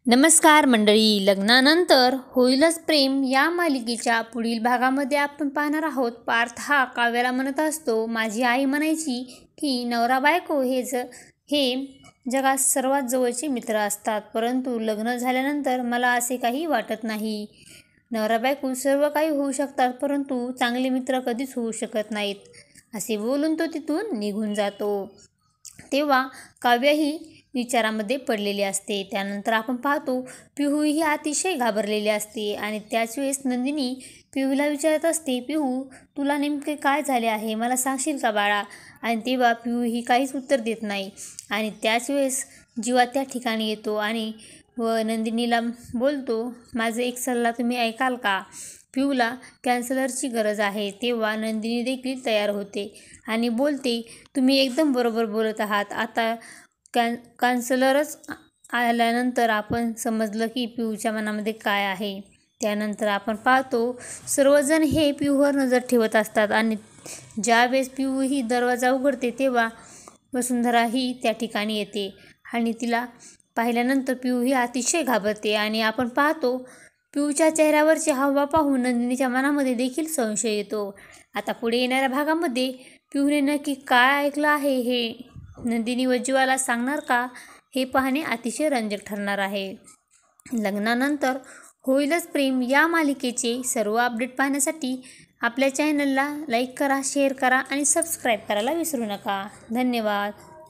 नमस्कार मंडळी, लग्नानंतर होईलच प्रेम या मालिकेच्या पुढील भागामध्ये आपण पाहणार आहोत. पार्थ हा काव्याला म्हणत असतो, माझी आई म्हणायची की नवरा बायको हे जगात सर्वात जवळचे मित्र असतात, परंतु लग्न झाल्यानंतर मला असे काही वाटत नाही. नवरा बायको सर्व काही होऊ शकतात, परंतु चांगले मित्र कधीच होऊ शकत नाहीत. असे बोलून तो तिथून निघून जातो. तेव्हा काव्य ही विचारामध्ये पडलेली असते. त्यानंतर आपण पाहतो पिहू ही अतिशय घाबरलेली असते आणि त्याच वेळेस नंदिनी पिहूला विचारत असते, पिहू तुला नेमके काय झाले आहे, मला सांगशील का बाळा? आणि तेव्हा पिहू ही काहीच उत्तर देत नाही. आणि त्याच वेळेस जीवा त्या ठिकाणी येतो आणि नंदिनीला बोलतो, माझा एक सल्ला तुम्ही ऐकाल का? पिहूला कॅन्सलरची गरज आहे. तेव्हा नंदिनी देखील तयार होते आणि बोलते, तुम्ही एकदम बरोबर बोलत आहात. आता काउन्सलरच आल्यानंतर आपण समजलं की पिहूच्या मनामध्ये काय आहे. त्यानंतर आपण पाहतो सर्वजण हे पिहूवर नजर ठेवत असतात आणि ज्यावेळेस पिहू ही दरवाजा उघडते तेव्हा वसुंधरा ही त्या ठिकाणी येते आणि तिला पाहिल्यानंतर पिहू ही अतिशय घाबरते. आणि आपण पाहतो पिहूच्या चेहऱ्यावरचे हावभाव पाहून नंदिनीच्या मनामध्ये देखील संशय येतो. आता पुढे येणाऱ्या भागामध्ये पिहूने नक्की काय ऐकलं आहे हे नंदिनी व जीवाला सांगणार का, हे पाहणे अतिशय रंजक ठरणार आहे. लग्नानंतर होईलच प्रेम या मालिकेचे सर्व अपडेट पाहण्यासाठी आपल्या चॅनलला लाईक करा, शेअर करा आणि सबस्क्राईब करायला विसरू नका. धन्यवाद.